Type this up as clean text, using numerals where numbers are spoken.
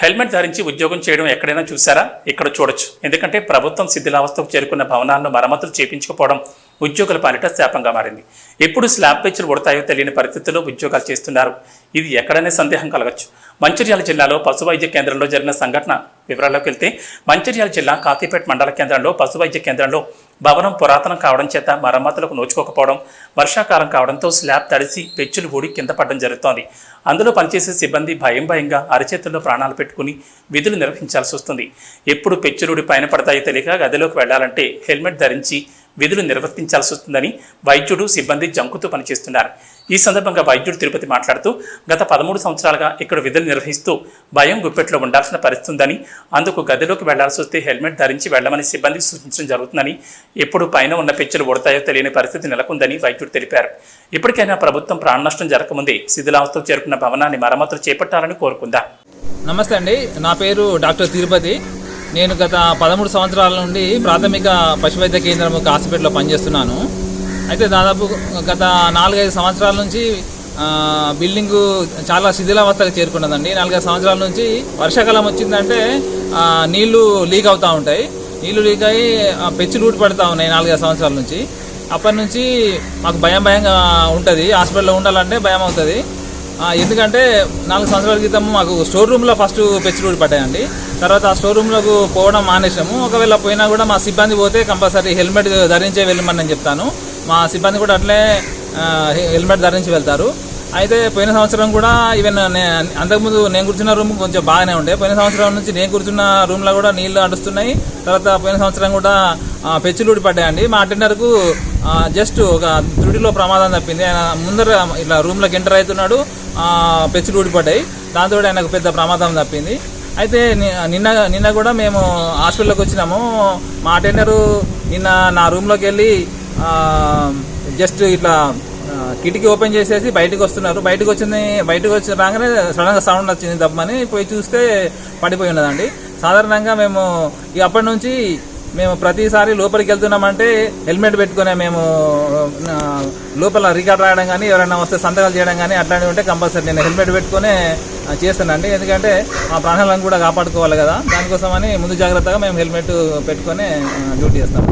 Helmet ధరించి ఉద్యోగం చేయడం ఎక్కడైనా చూసారా? ఇక్కడ చూడొచ్చు. ఎందుకంటే ప్రభుత్వం శిథిలావస్థకు చేరుకున్న భవనాలను మరమ్మతులు చేయించకపోవడం ఉద్యోగుల పాలిట శాపంగా మారింది. ఎప్పుడు స్లాబ్ పెచ్చులు ఉడతాయో తెలియని పరిస్థితుల్లో ఉద్యోగాలు చేస్తున్నారు. ఇది ఎక్కడనే సందేహం కలగచ్చు. మంచిర్యాల జిల్లాలో పశు వైద్య కేంద్రంలో జరిగిన సంఘటన వివరాల్లోకి వెళ్తే, మంచిర్యాల జిల్లా కాతీపేట మండల కేంద్రంలో పశు వైద్య కేంద్రంలో భవనం పురాతనం కావడం చేత మరమ్మతులకు నోచుకోకపోవడం, వర్షాకాలం కావడంతో స్లాబ్ తడిసి పెచ్చులు ఊడి కింద పడడం జరుగుతోంది. అందులో పనిచేసే సిబ్బంది భయంగా అరచేతుల్లో ప్రాణాలు పెట్టుకుని విధులు నిర్వహించాల్సి వస్తుంది. ఎప్పుడు పెచ్చులుడి పైన పడతాయో తెలియక గదిలోకి వెళ్లాలంటే హెల్మెట్ ధరించి విధులు నిర్వర్తించాల్సి వస్తుందని వైద్యుడు సిబ్బంది జంకుతూ పనిచేస్తున్నారు. ఈ సందర్భంగా వైద్యుడు తిరుపతి మాట్లాడుతూ, గత 13 సంవత్సరాలుగా ఇక్కడ విధులు నిర్వహిస్తూ భయం గుప్పెట్లో ఉండాల్సిన పరిస్థితి ఉందని, అందుకు గదిలోకి వెళ్లాల్సి వస్తే హెల్మెట్ ధరించి వెళ్లమని సిబ్బంది సూచించడం జరుగుతుందని, ఎప్పుడు పైన ఉన్న పెచ్చులు ఉడతాయో తెలియని పరిస్థితి నెలకొందని వైద్యుడు తెలిపారు. ఇప్పటికైనా ప్రభుత్వం ప్రాణ నష్టం జరగకముందే శిథిలావస్థకు చేరుకున్న భవనాన్ని మరమ్మతులు చేపట్టాలని కోరుకుందా. నమస్తే అండి, నా పేరు డాక్టర్ తిరుపతి. నేను గత 13 సంవత్సరాల నుండి ప్రాథమిక పశువైద్య కేంద్రం కాసిపేటలో పనిచేస్తున్నాను. అయితే దాదాపు గత 4-5 సంవత్సరాల నుంచి బిల్డింగు చాలా శిథిలావస్థకు చేరుకున్నదండి. 4-5 సంవత్సరాల నుంచి వర్షాకాలం వచ్చిందంటే నీళ్లు లీక్ అవుతూ ఉంటాయి. నీళ్లు లీక్ అయ్యి పెచ్చులు ఊడి పడుతూ ఉన్నాయి 4-5 సంవత్సరాల నుంచి. అప్పటి నుంచి మాకు భయంగా ఉంటుంది. హాస్పిటల్లో ఉండాలంటే భయం అవుతుంది. ఎందుకంటే 4 సంవత్సరాల క్రితం మాకు స్టోర్ రూమ్లో ఫస్ట్ పెచ్చులు ఊడి పడ్డాయండి. తర్వాత ఆ స్టోర్ రూమ్లోకి పోవడం మానేసాము. ఒకవేళ పోయినా కూడా మా సిబ్బంది పోతే కంపల్సరీ హెల్మెట్ ధరించే వెళ్ళమని నేను చెప్తాను. మా సిబ్బంది కూడా అట్లే హెల్మెట్ ధరించి వెళ్తారు. అయితే పోయిన సంవత్సరం కూడా ఈవెన్ అంతకుముందు నేను కూర్చున్న రూమ్ కొంచెం బాగానే ఉండే. పోయిన సంవత్సరం నుంచి నేను కూర్చున్న రూమ్లో కూడా నీళ్లు అడుస్తున్నాయి. తర్వాత పోయిన సంవత్సరం కూడా పెచ్చులు ఊడి పడ్డాయండి. మా అటెండర్కు జస్ట్ ఒక త్రుటిలో ప్రమాదం తప్పింది. ఆయన ముందర ఇట్లా రూమ్లోకి ఎంటర్ అవుతున్నాడు, పెచ్చులు ఊడిపడ్డాయి. దాంతో ఆయనకు పెద్ద ప్రమాదం తప్పింది. అయితే నిన్న కూడా మేము హాస్పిటల్లోకి వచ్చినాము. మా అటెండరు నిన్న నా రూమ్లోకి వెళ్ళి జస్ట్ ఇట్లా కిటికీ ఓపెన్ చేసేసి బయటకు వస్తున్నారు. బయటకు వచ్చి రాగానే సడన్గా సౌండ్ వచ్చింది తప్పని పోయి చూస్తే పడిపోయి ఉన్నదండి. సాధారణంగా మేము అప్పటి నుంచి మేము ప్రతిసారి లోపలికి వెళ్తున్నామంటే హెల్మెట్ పెట్టుకునే మేము లోపల రికార్డ్ రాయడం కానీ, ఎవరైనా వస్తే సంతకాలు చేయడం కానీ అట్లాంటివి ఉంటే కంపల్సరీ నేను హెల్మెట్ పెట్టుకునే చేస్తానండి. ఎందుకంటే మా ప్రాణాలను కూడా కాపాడుకోవాలి కదా, దానికోసమని ముందు జాగ్రత్తగా మేము హెల్మెట్ పెట్టుకొని డ్యూటీ చేస్తాం.